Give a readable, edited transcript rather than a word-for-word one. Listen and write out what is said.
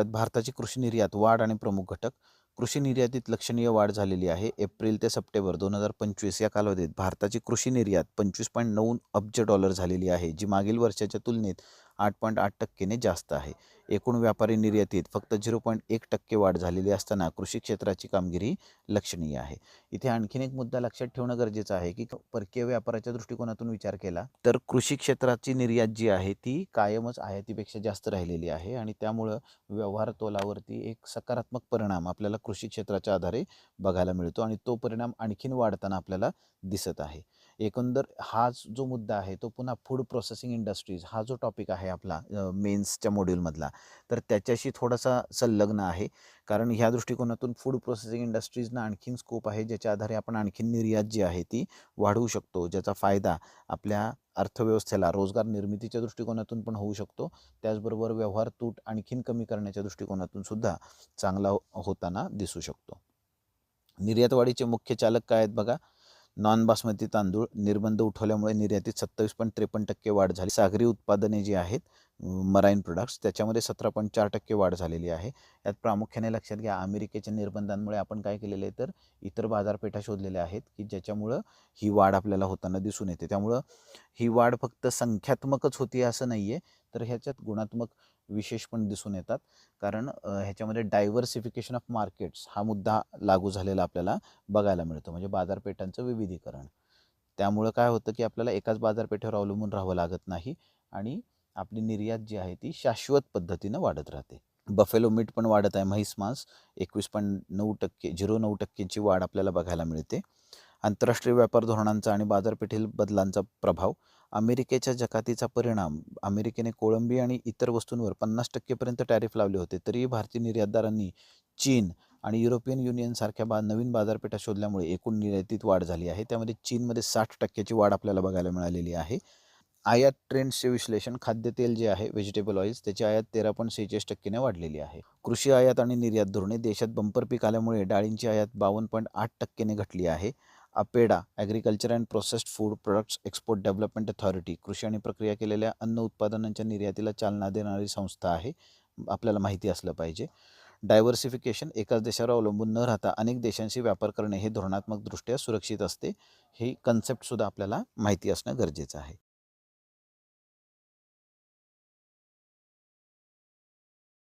भारताची कृषी निर्यात वाढ आणि प्रमुख घटक. कृषी निर्यातीत लक्षणीय वाढ झालेली आहे. एप्रिल ते सप्टेंबर 2025 या कालावधीत भारताची कृषी निर्यात $25.9 अब्ज झालेली आहे, जी मागील वर्षाच्या तुलनेत 8.8% जास्त आहे. एकूण व्यापारी निर्यातीत फक्त 0.1% वाढ झालेली असताना कृषी क्षेत्राची कामगिरी लक्षणीय आहे. इथे आणखीन एक मुद्दा लक्षात ठेवणं गरजेचं आहे की परकीय व्यापाराच्या दृष्टिकोनातून विचार केला तर कृषी क्षेत्राची निर्यात जी आहे ती कायमच आयातीपेक्षा जास्त राहिलेली आहे आणि त्यामुळं व्यवहार तोलावरती एक सकारात्मक परिणाम आपल्याला कृषी क्षेत्राच्या आधारे बघायला मिळतो आणि तो परिणाम आणखीन वाढताना आपल्याला दिसत आहे. एकंदर हा जो मुद्दा आहे तो पुन्हा फूड प्रोसेसिंग इंडस्ट्रीज हा जो टॉपिक आहे आपला मेन्सच्या मॉड्यूलमधला, तर त्याच्याशी थोडासा संलग्न आहे. कारण ह्या दृष्टिकोनातून फूड प्रोसेसिंग इंडस्ट्रीजना आणखीन स्कोप आहे, ज्याच्या आधारे आपण आणखीन निर्यात जी आहे ती वाढवू शकतो, ज्याचा फायदा आपल्या अर्थव्यवस्थेला रोजगार निर्मितीच्या दृष्टिकोनातून पण होऊ शकतो. त्याचबरोबर व्यवहार तूट आणखीन कमी करण्याच्या दृष्टिकोनातून सुद्धा चांगला होताना दिसू शकतो. निर्यात वाढीचे मुख्य चालक काय आहेत बघा. नॉन बासमती तांदूळ निर्बंध उठवल्यामुळे निर्यातीत 27.53% वाढ झाली. सागरी उत्पादने जी आहेत मराईन प्रोडक्ट्स त्याच्यामध्ये 17.4% वाढ झालेली आहे. यात प्रामुख्याने लक्षात घ्या अमेरिकेच्या निर्बंधांमुळे आपण काय केलेलं आहे तर इतर बाजारपेठा शोधलेल्या आहेत की ज्याच्यामुळं ही वाढ आपल्याला होताना दिसून येते. त्यामुळं ही वाढ फक्त संख्यात्मकच होती असं नाही आहे, तर ह्याच्यात गुणात्मक विशेष पण दिसून येतात. कारण ह्याच्यामध्ये डायव्हर्सिफिकेशन ऑफ मार्केट्स हा मुद्दा लागू झालेला आपल्याला बघायला मिळतो, म्हणजे बाजारपेठांचं विविधीकरण. त्यामुळं काय होतं की आपल्याला एकाच बाजारपेठेवर अवलंबून राहावं लागत नाही आणि आपली निर्यात जी आहे ती शाश्वत पद्धतीनं वाढत राहते. बफेलो मीट पण वाढत आहे. म्हैस मांस 21.9% वाढ आपल्याला बघायला मिळते. आंतरराष्ट्रीय व्यापार धोरणांचा आणि बाजारपेठील बदलांचा प्रभाव. अमेरिकेच्या जकातीचा परिणाम. अमेरिकेने कोळंबी आणि इतर वस्तूंवर 50% पर्यंत टॅरिफ लावले होते, तरीही भारतीय निर्यातदारांनी चीन आणि युरोपियन युनियनसारख्या नवीन बाजारपेठा शोधल्यामुळे एकूण निर्यातीत वाढ झाली आहे. त्यामध्ये चीनमध्ये 60% वाढ आपल्याला बघायला मिळालेली आहे. आयात ट्रेंड्सचे विश्लेषण. खाद्यतेल जे आहे व्हेजिटेबल ऑइल्स त्याची आयात 13.46% वाढलेली आहे. कृषी आयात आणि निर्यात धोरणे. देशात बंपर पीक आल्यामुळे डाळींची आयात 52.8% घटली आहे. APEDA agriculture and processed food products export development authority कृषी आणि प्रक्रिया केलेल्या अन्न उत्पादनांच्या निर्यातीला चालना देणारी संस्था आहे, आपल्याला माहिती असलं पाहिजे. डायव्हर्सिफिकेशन. एकाच देशावर अवलंबून न राहता अनेक देशांशी व्यापार करणे हे धोरणात्मकदृष्ट्या सुरक्षित असते. ही कन्सेप्टसुद्धा आपल्याला माहिती असणं गरजेचं आहे.